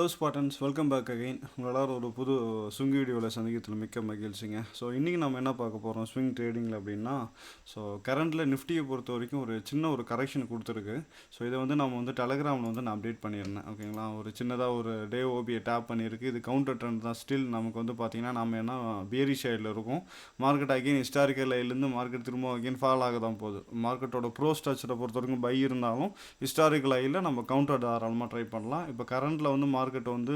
Hello Spartans, welcome back again. உங்களால் ஒரு புது ஸ்விங் வீடியோவில் சந்திக்கிறதுல மிக்க மகிழ்ச்சிங்க. ஸோ இன்றைக்கி நம்ம என்ன பார்க்க போகிறோம் ஸ்விங் ட்ரேடிங்கில் அப்படின்னா, ஸோ கரண்டில் நிஃப்டியை பொறுத்த வரைக்கும் ஒரு சின்ன ஒரு கரெக்ஷன் கொடுத்துருக்கு. ஸோ இதை வந்து நம்ம வந்து டெலகிராமில் வந்து நான் அப்டேட் பண்ணியிருந்தேன். ஓகேங்களா, ஒரு சின்னதாக ஒரு டே ஓபியை டேப் பண்ணியிருக்கு. இது கவுண்டர் ட்ரெண்ட் தான். ஸ்டில் நமக்கு வந்து பார்த்திங்கன்னா நம்ம என்ன பியரி ஷேடில் இருக்கும். மார்க்கெட் அகெயின் ஹிஸ்டாரிக்கல் லைலேருந்து மார்க்கெட் திரும்ப அகெயின் ஃபால் ஆக தான் போகுது. மார்க்கெட்டோட ப்ரோ ஸ்ட்ரக்சரை பொறுத்த வரைக்கும் பை இருந்தாலும் ஹிஸ்டாரிக்கல் லையில் நம்ம கவுண்டர் தாராளமாக ட்ரை பண்ணலாம். இப்போ கரண்டில் வந்து மார்க்கெட் வந்து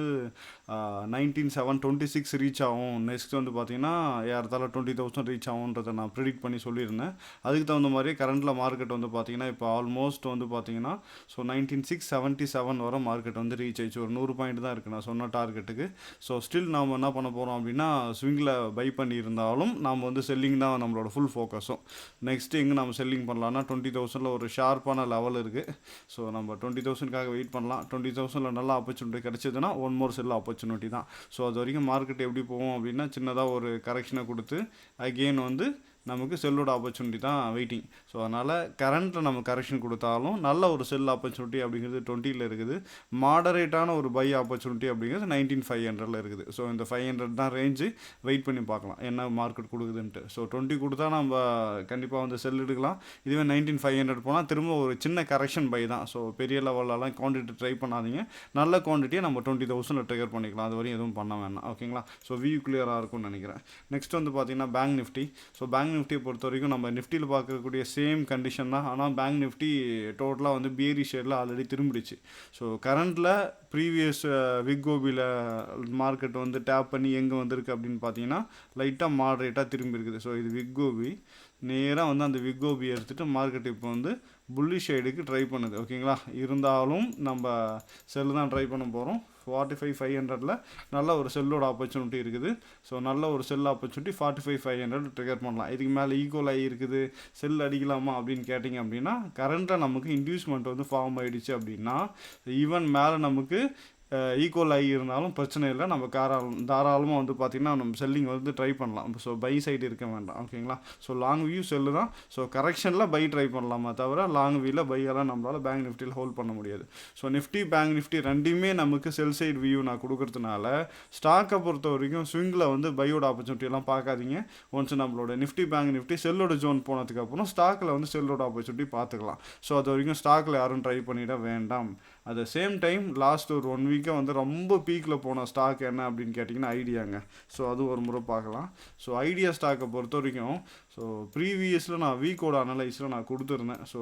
19,726 ரீச் ஆகும். நெக்ஸ்ட் வந்து பார்த்தீங்கன்னா ஏறத்தாழ 20,000 ரீச் ஆகுன்றதை நான் ப்ரிடிக்ட் பண்ணி சொல்லியிருந்தேன். அதுக்கு தகுந்த மாதிரி கரண்டில் மார்க்கெட் வந்து பார்த்தீங்கன்னா இப்போ ஆல்மோஸ்ட் வந்து பார்த்தீங்கன்னா ஸோ 19,677 வரை மார்க்கெட் வந்து ரீச் ஆயிடுச்சு. ஒரு 100 பாயிண்ட் தான் இருக்குது நான் சொன்ன டார்கெட்டுக்கு. ஸோ ஸ்டில் நாம் என்ன பண்ண போகிறோம் அப்படின்னா, ஸ்விங்கில் பை பண்ணியிருந்தாலும் நாம் வந்து செல்லிங் தான் நம்மளோட ஃபுல் ஃபோக்கஸும். நெக்ஸ்ட்டு எங்கே நம்ம செல்லிங் பண்ணலாம்னா 20,000 ஒரு ஷார்ப்பான லெவல் இருக்குது. ஸோ நம்ம 20,000க்காக வெயிட் பண்ணலாம். 20,000 நல்ல ஆப்பர்ச்சுனிட்டி கிடைச்சதுன்னா ஒன் மோர் செல் ஆப்பர்ச்சுனிட்டி தான். ஸோ அது வரைக்கும் மார்க்கெட் எப்படி போகும் அப்படின்னா, சின்னதாக ஒரு கரெக்ஷனை கொடுத்து அகெயின் வந்து நமக்கு செல்லோட ஆப்பர்ச்சுனிட்டி தான் வெயிட்டிங். ஸோ அதனால் கரண்ட்டில் நம்ம கரெக்ஷன் கொடுத்தாலும் நல்ல ஒரு செல் ஆப்பர்ச்சுனிட்டி அப்படிங்கிறது 20ல் இருக்குது. மாடரேட்டான ஒரு பை ஆப்பர்ச்சுனிட்டி அப்படிங்கிறது 19,500ல் இருக்குது. ஸோ இந்த 500 தான் ரேஞ்சு. வெயிட் பண்ணி பார்க்கலாம் என்ன மார்க்கெட் கொடுக்குதுன்ட்டு. ஸோ 20 கொடுத்தா நம்ம கண்டிப்பாக வந்து செல் எடுக்கலாம். இதுவே 19,500 போனால் திரும்ப ஒரு சின்ன கரெக்ஷன் பை தான். ஸோ பெரிய லெவலெலாம் குவான்டிட்டி ட்ரை பண்ணாதீங்க. நல்ல குவான்டிட்டியை நம்ம 20,000 ட்ரிகர் பண்ணிக்கலாம். அது வரையும் எதுவும் பண்ண வேணாம். ஓகேங்களா, ஸோ வியூ கிளியராக இருக்கும்னு நினைக்கிறேன். நெக்ஸ்ட் வந்து பார்த்தீங்கன்னா பேங்க் நிஃப்டி. ஸோ பேங்க் நிஃப்டியை பொறுத்த வரைக்கும் நம்ம நிஃப்டியில் பார்க்கக்கூடிய சேம் கண்டிஷன் தான். ஆனால் பேங்க் நிஃப்டி டோட்டலாக வந்து பியரி ஷேரில் ஆல்ரெடி திரும்பிடுச்சு. ஸோ கரண்டில் ப்ரீவியஸ் விக்கோபியில் மார்க்கெட் வந்து டேப் பண்ணி எங்கே வந்திருக்கு அப்படின்னு பார்த்தீங்கன்னா லைட்டாக மாடரேட்டாக திரும்பி இருக்குது. ஸோ இது விக்கோபி நேராக வந்து அந்த விக்கோபி எடுத்துகிட்டு மார்க்கெட் இப்போ வந்து புல்லிஷ் சைடுக்கு ட்ரை பண்ணுது. ஓகேங்களா, இருந்தாலும் நம்ம செல்லு தான் ட்ரை பண்ண போகிறோம். 45,500ல் நல்ல ஒரு செல்லோட ஆப்பர்ச்சுனிட்டி இருக்குது. ஸோ நல்ல ஒரு செல் ஆப்பர்ச்சுனிட்டி 45,500 ட்ரிகர் பண்ணலாம். இதுக்கு மேலே ஈக்குவல் ஆகி இருக்குது, செல் அடிக்கலாமா அப்படின்னு கேட்டிங்க அப்படின்னா, கரண்ட்டில் நமக்கு இன்டியூஸ்மெண்ட் வந்து ஃபார்ம் ஆகிடுச்சு அப்படின்னா ஈவன் மேலே நமக்கு ஈக்குவல் ஆகி இருந்தாலும் பிரச்சனை இல்லை. நம்ம தாராளமாக வந்து பார்த்திங்கன்னா நம்ம செல்லிங் வந்து ட்ரை பண்ணலாம். ஸோ பை சைடு இருக்க வேண்டாம். ஓகேங்களா, ஸோ லாங் வியூ செல்லு தான். ஸோ கரெக்ஷனில் பை ட்ரை பண்ணலாமா தவிர லாங் வியூவில் பையெல்லாம் நம்மளால் பேங்க் நிஃப்டியில் ஹோல்ட் பண்ண முடியாது. ஸோ நிஃப்டி பேங்க் நிஃப்டி ரெண்டுமே நமக்கு செல் சைடு வியூ நான் கொடுக்கறதுனால ஸ்டாக்கை பொறுத்த வரைக்கும் ஸ்விங்கில் வந்து பையோட ஆப்பர்ச்சுனிட்டியெல்லாம் பார்க்காதீங்க. ஒன்ஸ் நம்மளோட நிஃப்டி பேங்க் நிஃப்டி செல்லோட ஜோன் போனதுக்கப்புறம் ஸ்டாக்கில் வந்து செல்லோட ஆப்பர்ச்சுனிட்டி பார்த்துக்கலாம். ஸோ அது வரைக்கும் ஸ்டாக்கில் யாரும் ட்ரை பண்ணிட வேண்டாம். At the same time last ஒரு 1 வீக்காக வந்து ரொம்ப பீக்கில் போன ஸ்டாக் என்ன அப்படின்னு கேட்டிங்கன்னா ஐடியாங்க. ஸோ அது ஒரு முறை பார்க்கலாம். ஸோ ஐடியா ஸ்டாக்கை பொறுத்த வரைக்கும் ஸோ ப்ரீவியஸில் நான் வீக்கோட அனலைஸில் நான் கொடுத்துருந்தேன். ஸோ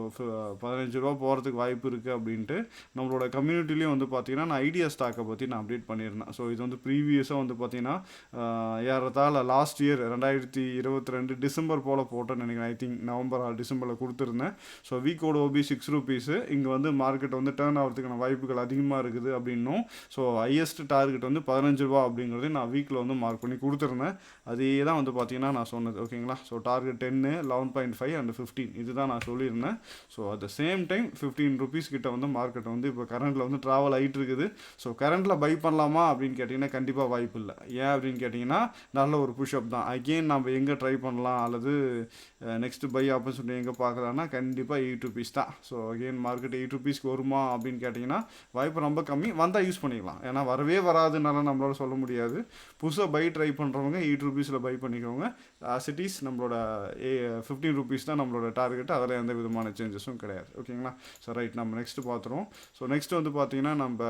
15 ரூபா போகிறதுக்கு வாய்ப்பு இருக்குது அப்படின்ட்டு நம்மளோட கம்யூனிட்டிலையும் வந்து பார்த்திங்கன்னா நான் ஐடியா ஸ்டாக்கை பற்றி நான் அப்டேட் பண்ணியிருந்தேன். ஸோ இது வந்து ப்ரீவியஸாக வந்து பார்த்திங்கன்னா ஏறத்தாழ லாஸ்ட் இயர் 2022 டிசம்பர் போல் போட்டேன்னு நினைக்கிறேன். ஐ திங்க் நவம்பர் டிசம்பரில் கொடுத்துருந்தேன். ஸோ வீக்கோட ஓபி 6 ரூபீஸு. இங்கே வந்து மார்க்கெட் வந்து டேர்ன் ஆகிறதுக்கான வாய்ப்புகள் அதிகமாக இருக்குது அப்படின்னும், ஸோ ஹையஸ்ட் டார்கெட் வந்து 15 ரூபா அப்படிங்கிறதையும் நான் வீக்கில் வந்து மார்க் பண்ணி கொடுத்துருந்தேன். அதே தான் வந்து பார்த்திங்கன்னா நான் சொன்னது. ஓகேங்களா, ஸோ டார்கெட் 10, 11.5 அண்ட் 15 இதுதான் நான் சொல்லியிருந்தேன். So at the same time 15 rupees கிட்ட வந்து மார்க்கெட் வந்து இப்போ கரண்டில் வந்து ட்ராவல் ஆகிட்டு இருக்குது. ஸோ கரண்டில் பை பண்ணலாமா அப்படின்னு கேட்டிங்கன்னா கண்டிப்பாக வாய்ப்பு இல்லை. ஏன் அப்படின்னு கேட்டிங்கன்னா நல்ல ஒரு புஷ்அப் தான். அகெயின் நம்ம எங்கே ட்ரை பண்ணலாம் அல்லது நெக்ஸ்ட்டு பை ஆப்பர்ச்சுனிட்டி எங்கே பார்க்கலான்னா கண்டிப்பாக 8 ரூபீஸ் தான். ஸோ அகெயின் மார்க்கெட் 8 ரூபீஸ்க்கு வருமா அப்படின்னு கேட்டிங்கன்னா வாய்ப்பு ரொம்ப கம்மி. வந்தால் யூஸ் பண்ணிக்கலாம். ஏன்னா வரவே வராதுனால நம்மளால் சொல்ல முடியாது. புதுசாக பை ட்ரை பண்ணுறவங்க 8 ரூபீஸில் பை பண்ணிக்கோங்க. சிட்டிஸ் நம்மளோட 15 ரூபீஸ் தான் நம்மளோட டார்கெட். அதில் எந்த விதமான சேஞ்சஸும் கிடையாது. ஓகேங்களா, ஸோ ரைட் நம்ம நெக்ஸ்ட்டு பார்த்துருவோம். ஸோ நெக்ஸ்ட் வந்து பார்த்திங்கன்னா நம்ம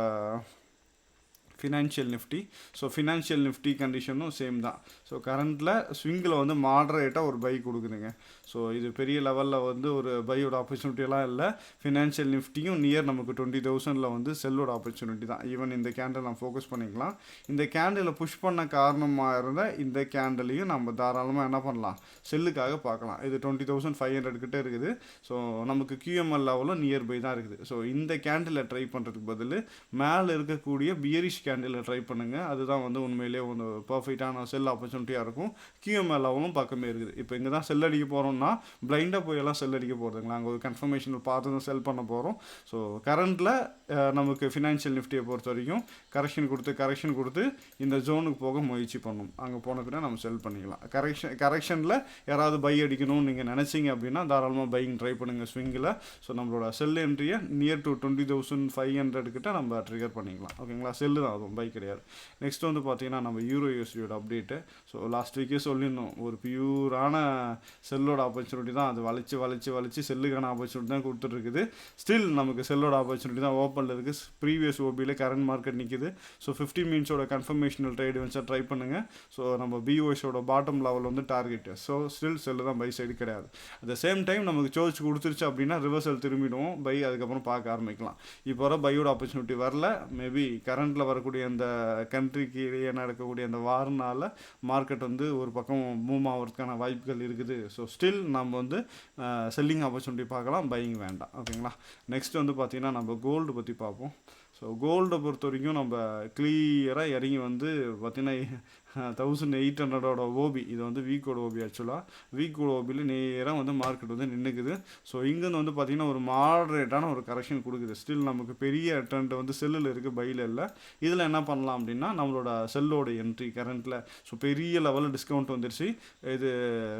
financial Nifty. So financial Nifty கண்டிஷனும் சேம் தான். ஸோ கரண்டில் ஸ்விங்கில் வந்து மாடரேட்டாக ஒரு பை கொடுக்குதுங்க. ஸோ இது பெரிய லெவலில் வந்து ஒரு பையோட ஆப்பர்ச்சுனிட்டியெல்லாம் இல்லை. ஃபினான்ஷியல் நிஃப்டியும் நியர் நமக்கு 20,000ல் வந்து செல்லோட ஆப்பர்ச்சுனிட்டி தான். ஈவன் இந்த கேண்டில் நம்ம ஃபோக்கஸ் பண்ணிக்கலாம். இந்த கேண்டில் புஷ் பண்ண காரணமாக இருந்த இந்த கேண்டிலையும் நம்ம தாராளமாக என்ன பண்ணலாம், செல்லுக்காக பார்க்கலாம். இது 20,500 கிட்டே இருக்குது. ஸோ நமக்கு கியூஎம்எல் லெவலும் நியர்பை தான் இருக்குது. ஸோ இந்த கேண்டில் ட்ரை பண்ணுறதுக்கு பதில் மேலே இருக்கக்கூடிய பியரிஷ் கேண்டில் ட்ரை பண்ணுங்கள். அதுதான் வந்து உண்மையிலே ஒரு பர்ஃபெக்டான செல் ஆப்பர்ச்சுனிட்டியாக இருக்கும். கியூஎம்எல் லெவலும் பக்கமே இருக்குது. இப்போ இங்கே தான் செல் அடிக்க போகிறோம்னா பிளைண்டாக போய் எல்லாம் செல் அடிக்க போகிறதுங்களா, அங்கே ஒரு கன்ஃபர்மேஷன் பார்த்து தான் செல் பண்ண போகிறோம். ஸோ கரண்டில் நமக்கு ஃபினான்ஷியல் நிஃப்டியை பொறுத்த வரைக்கும் கரெக்ஷன் கொடுத்து இந்த ஜோனுக்கு போக முயற்சி பண்ணணும். அங்கே போன பின்னா நம்ம செல் பண்ணிக்கலாம். கரெக்ஷனில் யாராவது பை அடிக்கணும்னு நீங்கள் நினச்சிங்க அப்படின்னா தாராளமாக பையிங் ட்ரை பண்ணுங்கள் ஸ்விங்கில். ஸோ நம்மளோட செல் என்ட்ரியை நியர் டு 20,500 கிட்ட நம்ம ட்ரிகர் பண்ணிக்கலாம். ஓகேங்களா, செல்லு தான் அதுவும் பை கிடையாது. நெக்ஸ்ட் வந்து பார்த்தீங்கன்னா நம்ம யூரோ யூஎஸ்டியோட அப்டேட்டு. ஸோ லாஸ்ட் வீக்கே சொல்லியிருந்தோம், ஒரு பியூரான செல்லோட ஆப்பர்ச்சுனிட்டி தான் அது. வளைச்சு செல்லுக்கான ஆப்பர்ச்சுனிட்டி தான் கொடுத்துட்ருக்குது. ஸ்டில் நமக்கு செல்லோட ஆப்பர்ச்சுனிட்டி தான் ஓப்பனில் இருக்குது. ப்ரீவியஸ் ஓபியில் கரண்ட் மார்க்கெட் நிற்குது. ஸோ 50 மினிட்ஸோட கன்ஃபர்மேஷனல் ட்ரேட் வந்து ட்ரை பண்ணுங்கள். ஸோ நம்ம பிஓஎஸோட பாட்டம் லெவல் வந்து டார்கெட்டு. ஸோ ஸ்டில் செல்லு தான், பை சைடு கிடையாது. அட் த சேம் டைம் நமக்கு சோர்ச் கொடுத்துருச்சு அப்படின்னா ரிவர்சல் திரும்பிடுவோம், பை அதுக்கப்புறம் பார்க்க ஆரம்பிக்கலாம். இப்போ வர பையோட ஆப்பர்ச்சுனிட்டி வரல. மேபி கரண்ட்டில் வரக்கூடிய அந்த கண்ட்ரிக்கு இடையே நடக்கக்கூடிய அந்த வாரனால மார்க்கெட் வந்து ஒரு பக்கம் மூவ் ஆகிறதுக்கான வாய்ப்புகள் இருக்குது. ஸோ ஸ்டில் நம்ம வந்து செல்லிங் ஆப்பர்ச்சுனிட்டி பார்க்கலாம், பையிங் வேண்டாம். ஓகேங்களா. நெக்ஸ்ட் வந்து பார்த்திங்கன்னா நம்ம கோல்டு பற்றி பார்ப்போம். ஸோ கோல்டை பொறுத்த வரைக்கும் நம்ம கிளியராக இறங்கி வந்து பார்த்திங்கன்னா 1800 ஓபி, இது வந்து வீக்கோட ஓபி. ஆக்சுவலாக வீக்கோட ஓபியில் நேராக வந்து மார்க்கெட் வந்து நின்றுக்குது. ஸோ இங்கேருந்து வந்து பார்த்திங்கன்னா ஒரு மாடரேட்டான ஒரு கரெக்ஷன் கொடுக்குது. ஸ்டில் நமக்கு பெரிய ட்ரெண்ட் வந்து செல்லில் இருக்குது, பையில் இல்லை. இதில் என்ன பண்ணலாம் அப்படின்னா நம்மளோட செல்லோட என்ட்ரி கரண்ட்டில் ஸோ பெரிய லெவலில் டிஸ்கவுண்ட் வந்துருச்சு. இது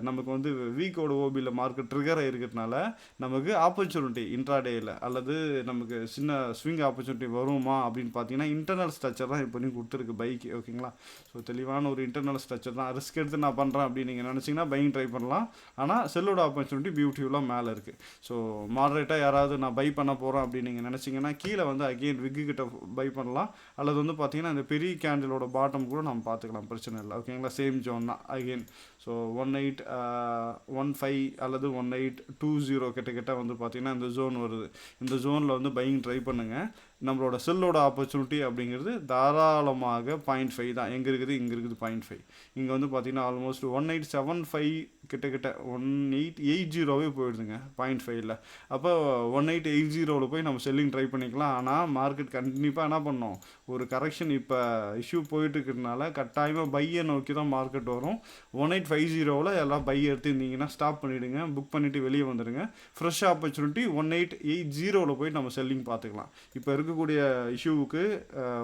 நமக்கு வந்து வீக்கோட ஓபியில் மார்க்கெட் ட்ரிகர் ஆகிருக்கிறதுனால நமக்கு ஆப்பர்ச்சுனிட்டி இன்ட்ராடேயில் அல்லது நமக்கு சின்ன ஸ்விங் ஆப்பர்ச்சுனிட்டி வருமா அப்படின்னு பார்த்தீங்கன்னா இன்டர்னல் ஸ்ட்ரக்சர் தான் இப்போ கொடுத்துருக்கு பைக்கு. ஓகேங்களா. ஸோ தெளிவான ஒரு இன்டர்னல் ஸ்ட்ரக்சர் தான். ரிஸ்க் எடுத்து நான் பண்ணுறேன் அப்படின்னு நீங்கள் நினச்சிங்கன்னா பையிங் ட்ரை பண்ணலாம். ஆனால் செல்லோட ஆப்பர்ச்சுனிட்டி பியூட்டிஃபுல்லாக மேலே இருக்குது. ஸோ மாடரேட்டாக யாராவது நான் பை பண்ண போகிறேன் அப்படின்னு நீங்கள் நினச்சிங்கன்னா கீழே வந்து அகெயின் விக்கு கிட்ட பை பண்ணலாம். அல்லது வந்து பார்த்தீங்கன்னா இந்த பெரிய கேண்டிலோட பாட்டம் கூட நம்ம பார்த்துக்கலாம், பிரச்சனை இல்லை. ஓகேங்களா. சேம் ஜோன் தான் அகெயின். ஸோ 1815 அல்லது 1820 கிட்ட வந்து பார்த்தீங்கன்னா இந்த ஜோன் வருது. இந்த ஜோனில் வந்து பையிங் ட்ரை பண்ணுங்கள். நம்மளோட செல்லோட ஆப்பர்ச்சுனிட்டி அப்படிங்கிறது தாராளமாக 0.5 தான். எங்கே இருக்குது? இங்கே இருக்குது 0.5. இங்கே வந்து பார்த்தீங்கன்னா ஆல்மோஸ்ட் 1875 கிட்ட 1880 போயிடுதுங்க 0.5ல். அப்போ 1880 போய் நம்ம செல்லிங் ட்ரை பண்ணிக்கலாம். ஆனால் மார்க்கெட் கண்டிப்பாக என்ன பண்ணோம், ஒரு கரெக்ஷன் இப்போ இஷ்யூ போயிட்டு இருக்கிறதுனால கட்டாயமாக பையை நோக்கி தான் மார்க்கெட் வரும். 1850 எல்லாம் பை எடுத்துருந்தீங்கன்னா ஸ்டாப் பண்ணிவிடுங்க, புக் பண்ணிவிட்டு வெளியே வந்துடுங்க. ஃப்ரெஷ் ஆப்பர்ச்சுனிட்டி 1880 போய் நம்ம செல்லிங் பார்த்துக்கலாம். இப்போ இருக்கக்கூடிய இஷ்யூவுக்கு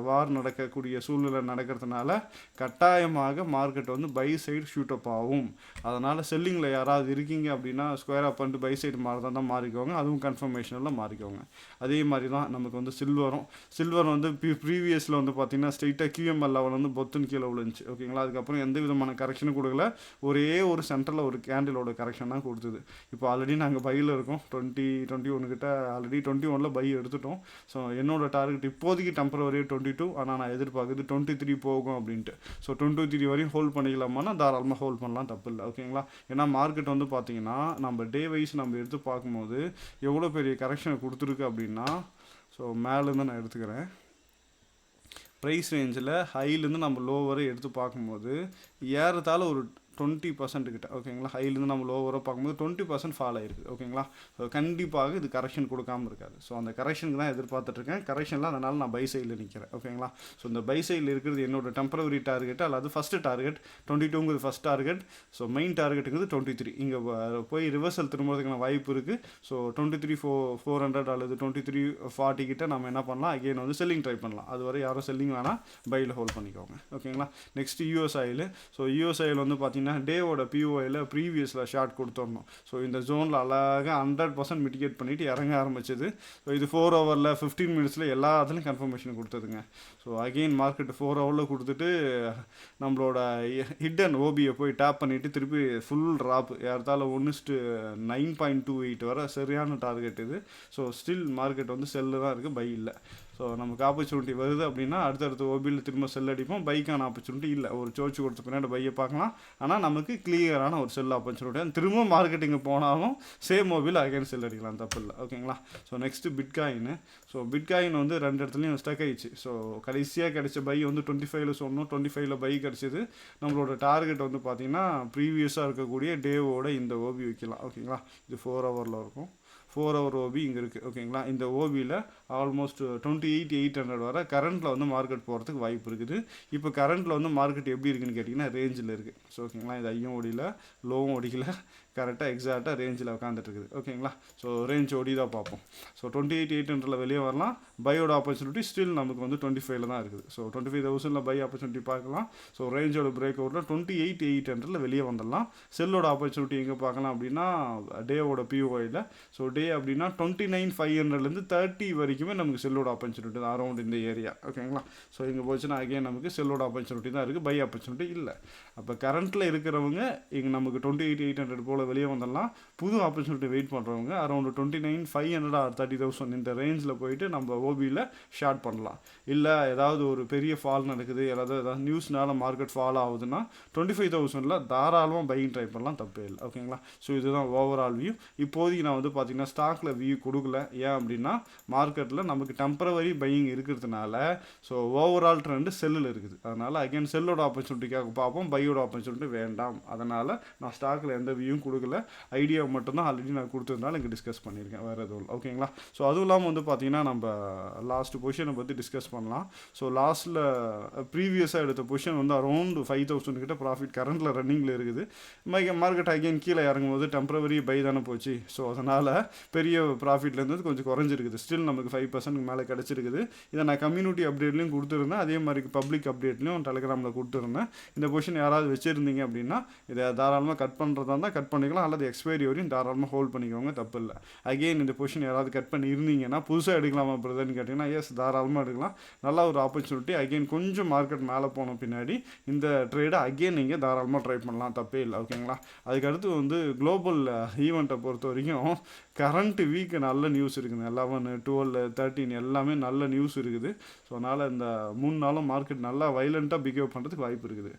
வார் நடக்கக்கூடிய சூழ்நிலை நடக்கிறதுனால கட்டாயமாக மார்க்கெட் வந்து பை சைடு ஷூட் அப் ஆகும். அதனால் செல்லிங்கில் யாராவது இருக்கீங்க அப்படின்னா ஸ்கொயர் அப் பண்ணிட்டு பை சைடு மாறதான் தான் மாறிக்கோங்க. அதுவும் கன்ஃபர்மேஷனில் மாறிக்கோங்க. அதே மாதிரி தான் நமக்கு வந்து சில்வர் வந்து ப்ரீவியஸில் வந்து பார்த்தீங்கன்னா ஸ்ட்ரெயிட்டாக QML லெவல் வந்து பொத்துன்னு கீழே விழுந்துச்சு. ஓகேங்களா. அதுக்கப்புறம் எந்த விதமான கரெக்ஷனும் கொடுக்கல. ஒரே ஒரு சென்டரில் ஒரு கேண்டிலோட கரெக்ஷன் தான் கொடுத்தது. இப்போ ஆல்ரெடி நாங்கள் பையில் இருக்கோம். 21 கிட்ட ஆல்ரெடி 21ல் பை எடுத்துட்டோம். ஸோ என்னோட டார்கெட் இப்போதைக்கு டெம்பரவரி 22. ஆனால் நான் எதிர்பார்க்குறது 23 போகும் அப்படின்ட்டு. ஸோ 23 வரையும் ஹோல்ட் பண்ணிக்கலாமான்னா தாராளமாக ஹோல்ட் பண்ணலாம், தப்பு இல்லை. ஓகேங்களா. ஏன்னா மார்க்கெட் வந்து பார்த்தீங்கன்னா நம்ம டே வைஸ் நம்ம எடுத்து பார்க்கும்போது எவ்வளோ பெரிய கரெக்ஷனை கொடுத்துருக்கு அப்படின்னா, ஸோ மேலேருந்து நான் எடுத்துக்கிறேன். ப்ரைஸ் ரேஞ்சில் ஹைலேருந்து நம்ம லோ வரை எடுத்து பார்க்கும்போது ஏறத்தாழ ஒரு 20% கிட்ட. ஓகேங்களா. ஹைலேருந்து நம்ம லோவராக பார்க்கும்போது 20% ஃபால் ஆகிருக்கு. ஓகேங்களா. ஸோ கண்டிப்பாக இது கரெக்ஷன் கொடுக்காமல் இருக்காது. ஸோ அந்த கரெக்ஷனுக்கு தான் எதிர்பார்த்துட்ருக்கேன். கரெக்ஷனில் அதனால் நான் பை சைடில் நிற்கிறேன். ஓகேங்களா. ஸோ இந்த பை சைடில் இருக்கிறது என்னோட டெம்பரவரி டார்கெட் அல்லது ஃபஸ்ட்டு டார்கெட் 22ங்கிறது ஃபஸ்ட் டார்கெட். ஸோ மெயின் டார்கெட்டுங்கிறது 23. இங்கே போய் ரிவர்சல் திரும்புறதுக்கான வாய்ப்பு இருக்குது. ஸோ 23,400 அல்லது 23,40 கிட்ட நம்ம என்ன பண்ணலாம், அகெயின் வந்து செல்லிங் ட்ரை பண்ணலாம். அதுவரை யாரும் செல்லிங் வேணாம், பையில் ஹோல்ட் பண்ணிக்கோங்க. ஓகேங்களா. Next US oil. So US oil வந்து பார்த்தீங்கன்னா டேவோட பிஓஐயில் ப்ரீவியஸில் ஷார்ட் கொடுத்துடணும். ஸோ இந்த ஜோனில் அழகாக 100% மிட்டிகேட் பண்ணிவிட்டு இறங்க ஆரம்பிச்சது. ஸோ இது 4 ஹவரில் 15 மினிட்ஸில் எல்லாத்துலையும் கன்ஃபர்மேஷன் கொடுத்ததுங்க. ஸோ அகெயின் மார்க்கெட் 4 ஹவரில் கொடுத்துட்டு நம்மளோட ஹிட்டன் ஓபியை போய் டேப் பண்ணிவிட்டு திருப்பி ஃபுல் ட்ராப் ஏறத்தாழ 1:9.28 வர சரியான டார்கெட் இது. ஸோ ஸ்டில் மார்க்கெட் வந்து செல்லு தான் இருக்குது, பை இல்லை. ஸோ நமக்கு ஆப்பர்ச்சுனிட்டி வருது அப்படின்னா அடுத்தடுத்த ஓபியில் திரும்ப செல் அடிப்போம். பைக்கான ஆப்பர்ச்சுனிட்டி இல்லை. ஒரு சோர்ச் கொடுத்த பின்னாடி பையை பார்க்கலாம். ஆனால் நமக்கு கிளியரான ஒரு செல் ஆப்பர்ச்சுனிட்டி. திரும்ப மார்க்கெட்டிங் போனாலும் சேம் ஓபியில் அகைன் செல் அடிக்கலாம், தப்பு இல்லை. ஓகேங்களா. So next bitcoin. So bitcoin வந்து 2 இடத்துலையும் ஸ்டக் ஆயிடுச்சு. ஸோ கடைசியாக கிடைச்ச பை வந்து 25ல் சொன்னோம். 25ல் பை கிடச்சிது. நம்மளோட டார்கெட் வந்து பார்த்திங்கன்னா ப்ரீவியஸாக இருக்கக்கூடிய டேவோட இந்த ஓபி வைக்கலாம். ஓகேங்களா. இது 4 ஹவரில் இருக்கும். 4 ஹவர் ஓபி இங்கே இருக்குது. ஓகேங்களா. இந்த ஓபியில் ஆல்மோஸ்ட் 28,800 வர கரண்ட்டில் வந்து மார்க்கெட் போகிறதுக்கு வாய்ப்பு இருக்குது. இப்போ கரண்ட்டில் வந்து மார்க்கெட் எப்படி இருக்குன்னு கேட்டிங்கன்னா ரேஞ்சில் இருக்குது. ஸோ ஓகேங்களா. இது ஐயும் ஓடியில் லோவும் ஓடிக்கல, கரெக்டாக எக்ஸாக்டாக ரேஞ்சில் உட்காந்துட்டு இருக்குது. ஓகேங்களா. ஸோ ரேஞ்ச் ஓடி தான் பார்ப்போம். ஸோ 28,800 வெளியே வரலாம். பையோட ஆப்பர்ச்சுனிட்டி ஸ்டில் நமக்கு வந்து 25ல் தான் இருக்குது. ஸோ 25,000ல் பை ஆப்பர்ச்சுனிட்டி பார்க்கலாம். ஸோ ரேஞ்சோட பிரேக் அவுட்டில் 28,800 வெளியே வந்துடலாம். செல்லோட ஆப்பர்ச்சுனிட்டி எங்கே பார்க்கலாம் அப்படின்னா டேவோட பிஓஐயில். ஸோ டே வே அப்படின்னா 29,500லேருந்து 30 வரைக்குமே நமக்கு செல்லோட ஆப்பர்ச்சுனிட்டி தான் அரௌண்ட் இந்த ஏரியா. ஓகேங்களா? ஸோ இங்கே போச்சுன்னா அகைன் நமக்கு செல்லோட ஆப்பர்ச்சுனிட்டி தான் இருக்குது, பை ஆப்பர்ச்சுனிட்டி இல்லை. அப்போ கரண்ட்டில் இருக்கிறவங்க இங்கே நமக்கு 28,800 போல் வெளியே வந்துடலாம். புது ஆப்பர்ச்சுனிட்டி வெயிட் பண்ணுறவங்க அரௌண்ட் 29,500 ஆர் 30,000 இந்த ரேஞ்சில் போயிட்டு நம்ம ஓபியில் ஷார்ட் பண்ணலாம். இல்லை ஏதாவது ஒரு பெரிய ஃபால் நடக்குது, ஏதாவது நியூஸ்னால மார்க்கெட் ஃபால் ஆகுதுன்னா 25,000ல் தாராளமாக பையிங் ட்ரை பண்ணலாம், தப்பே இல்லை. ஓகேங்களா? ஸோ இதுதான் ஓவரால் வியூ. இப்போதைக்கு நான் வந்து பார்த்தீங்கன்னா ஸ்டாக்கில் வியூ கொடுக்கல. ஏன் அப்படின்னா மார்க்கெட்டில் நமக்கு டெம்பரவரி பையிங் இருக்கிறதுனால ஸோ ஓவரால் ட்ரெண்டு செல்லில் இருக்குது. அதனால் அகைன் செல்லோட ஆப்பர்ச்சுனிட்டிக்காக பார்ப்போம், பையோட ஆப்பர்ச்சுனிட்டி வேண்டாம். அதனால் நான் ஸ்டாக்கில் எந்த வியூவும் கொடுக்கல. ஐடியா மட்டும்தான் ஆல்ரெடி நான் கொடுத்ததுனால இங்கே டிஸ்கஸ் பண்ணியிருக்கேன், வேறு எதுவும் இல்லை. ஓகேங்களா? ஸோ அதுவும் இல்லாமல் வந்து பார்த்தீங்கன்னா நம்ம லாஸ்ட் பொசிஷனை பற்றி டிஸ்கஸ் பண்ணலாம். ஸோ லாஸ்ட்டில் ப்ரீவியஸாக எடுத்த பொசிஷன் வந்து அரௌண்ட் 5,000 கிட்ட ப்ராஃபிட் கரண்டில் ரன்னிங்கில் இருக்குது. மார்க்கெட் அகைன் கீழே இறங்கும்போது டெம்பரவரி பை தானே போச்சு. ஸோ அதனால் பெரிய ப்ராஃபிட்லேருந்து கொஞ்சம் குறைஞ்சிருக்குது. ஸ்டில் நமக்கு 5% மேலே கிடச்சிருக்குது. இதை நான் கம்யூனிட்டி அப்டேட்லையும் கொடுத்துருந்தேன், அதே மாதிரி பப்ளிக் அப்டேட்லையும் டெலிகிராமில் கொடுத்துருந்தேன். இந்த பொசிஷன் யாராவது வச்சுருந்தீங்க அப்படின்னா இதை தாராளமாக கட் பண்ணுறதா இருந்தால் கட் பண்ணிக்கலாம், அல்லது எக்ஸ்பைரி வரையும் தாராளமாக ஹோல்ட் பண்ணிக்கோங்க, தப்பு இல்லை. அகெயின் இந்த பொசிஷன் யாராவது கட் பண்ணி இருந்தீங்கன்னா புதுசாக எடுக்கலாமா பிரதர்னு கேட்டிங்கன்னா எஸ், தாராளமாக எடுக்கலாம். நல்ல ஒரு ஆப்பர்ச்சுனிட்டி. அகெயின் கொஞ்சம் மார்க்கெட் மேலே போன பின்னாடி இந்த ட்ரேடை அகெயின் நீங்கள் தாராளமாக ட்ரை பண்ணலாம், தப்பே இல்லை. ஓகேங்களா? அதுக்கடுத்து வந்து குளோபல் ஈவெண்ட்டை பொறுத்த வரைக்கும் கரண்ட் வீக் நல்ல நியூஸ் இருக்குது. 11, 12, 13 எல்லாமே நல்ல நியூஸ் இருக்குது. ஸோ அதனால் இந்த 3 நாளும் மார்க்கெட் நல்லா வைலண்ட்டாக பிஹேவ் பண்ணுறதுக்கு வாய்ப்பு இருக்குது.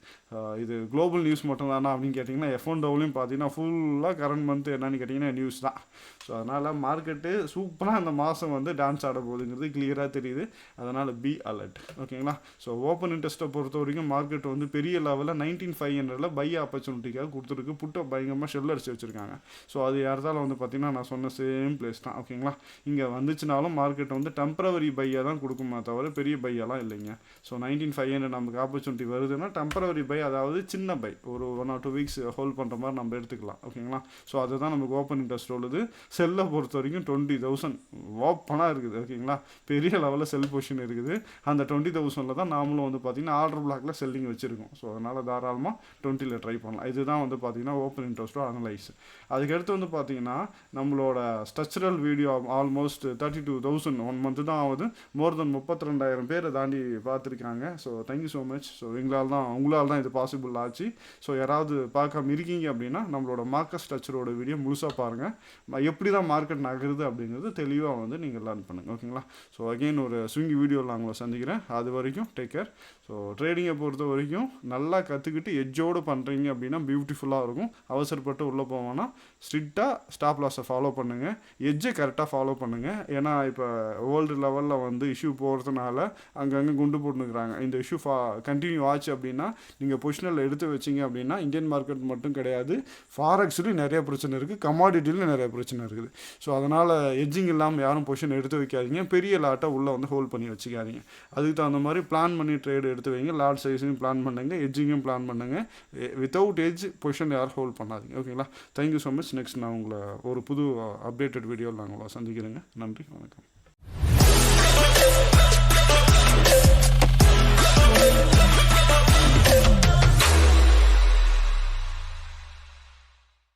இது குளோபல் நியூஸ் மட்டும் தானா அப்படின்னு கேட்டிங்கன்னா F1 பார்த்தீங்கன்னா ஃபுல்லாக கரண்ட் மந்த் என்னன்னு கேட்டிங்கன்னா நியூஸ் தான். ஸோ அதனால் மார்க்கெட்டு சூப்பராக இந்த மாதம் வந்து டான்ஸ் ஆட போகுதுங்கிறது கிளியராக தெரியுது. அதனால் பி அலர்ட். ஓகேங்களா? ஸோ ஓப்பன் இன்ட்ரெஸ்ட்டை பொறுத்த வரைக்கும் மார்க்கெட் வந்து பெரிய லெவலில் 19,500ல் பை ஆப்பர்ச்சுனிட்டிக்காக கொடுத்துருக்கு. புட்டை பயங்கரமாக ஷெல் அடிச்சு வச்சுருக்காங்க. ஸோ அது யார்தாலும் வந்து பார்த்திங்கன்னா நான் சொன்ன சேம் பிளேஸ் தான். ஓகேங்களா? இங்கே வந்துச்சுனாலும் மார்க்கெட் வந்து டெம்பரவரி பையாக தான் கொடுக்குமா தவிர பெரிய பையெல்லாம் இல்லைங்க. ஸோ 19,500 நமக்கு ஆப்பர்ச்சுனிட்டி வருதுன்னா டெம்பரவரி பை, அதாவது சின்ன பை, ஒரு 1 or 2 weeks ஹோல்ட் பண்ணுற மாதிரி நம்ம எடுத்துக்கலாம். ஓகேங்களா? ஸோ அதுதான் நமக்கு ஓப்பன் இன்ட்ரெஸ்ட் உள்ளது. செல்லை பொறுத்த வரைக்கும் 20,000 ஓப்பனாக இருக்குது. ஓகேங்களா? பெரிய லெவலில் செல் பொசிஷன் இருக்குது. அந்த 20,000ல் தான் நாமளும் வந்து பார்த்திங்கன்னா ஆர்டர் பிளாக்ல செல்லிங் வச்சுருக்கோம். ஸோ அதனால் தாராளமாக 20ல் ட்ரை பண்ணலாம். இதுதான் வந்து பார்த்திங்கன்னா ஓப்பன் இன்ட்ரெஸ்ட்டோ அனலைஸ். அதுக்கடுத்து வந்து பார்த்திங்கன்னா நம்மளோட ஸ்ட்ரக்சரல் வீடியோ ஆல்மோஸ்ட் 32,000 1 month தான் ஆகுது. மோர் தென் 32,000 பேரை தாண்டி பார்த்துருக்காங்க. So thank you so much. So உங்களால் தான் இது பாசிபிள் ஆச்சு. ஸோ யாராவது பார்க்காம இருக்கீங்க அப்படின்னா நம்மளோட மார்க்கெட் ஸ்ட்ரக்சரோட வீடியோ முழுசாக பாருங்கள். எப்படி தான் மார்க்கெட் நகருது அப்படிங்கிறது தெளிவாக வந்து நீங்கள் லேர்ன் பண்ணுங்கள். ஓகேங்களா? ஸோ அகெயின் ஒரு ஸ்விங்கி வீடியோவில் நான் உங்களை சந்திக்கிறேன். அது வரைக்கும் டேக் கேர். ஸோ ட்ரேடிங்கை பொறுத்த வரைக்கும் நல்லா கற்றுக்கிட்டு எட்ஜோடு பண்ணுறீங்க அப்படின்னா பியூட்டிஃபுல்லாக இருக்கும். அவசரப்பட்டு உள்ளே போவோன்னா ஸ்ட்ரிக்டாக ஸ்டாப் லாஸை ஃபாலோ பண்ணுங்கள், எட்ஜை கரெக்டாக ஃபாலோ பண்ணுங்கள். ஏன்னா இப்போ வேர்ல்டு லெவலில் வந்து இஷ்யூ போகிறதுனால அங்கங்கே குண்டு போட்டுனுக்குறாங்க. இந்த இஷ்யூ கண்டினியூ ஆச்சு அப்படின்னா நீங்கள் பொசிஷனில் எடுத்து வச்சிங்க அப்படின்னா இந்தியன் மார்க்கெட் மட்டும் கிடையாது, ஃபாரெக்ஸ்லையும் நிறைய பிரச்சனை இருக்குது, கமாடிட்டிலையும் நிறைய பிரச்சனை இருக்குது. ஸோ அதனால் எட்ஜிங் இல்லாமல் யாரும் பொசிஷன் எடுத்து வைக்காதீங்க, பெரிய லாட்டை உள்ளே வந்து ஹோல்ட் பண்ணி வச்சுக்காதீங்க. அதுக்கு தகுந்த மாதிரி பிளான் பண்ணி ட்ரேடு எடுத்து வைங்க, லாட் சைஸையும் பிளான் பண்ணுங்கள், எட்ஜிங்கும் பிளான் பண்ணுங்கள். வித்தவுட் எட்ஜ் பொசிஷன் யாரும் ஹோல்ட் பண்ணாதீங்க. ஓகேங்களா? Thank you so much. நெக்ஸ்ட் நான் உங்களை ஒரு புது அப்டேட்டட் வீடியோவில் நான் உங்களை சந்திக்கிறேங்க. நன்றி, வணக்கம்.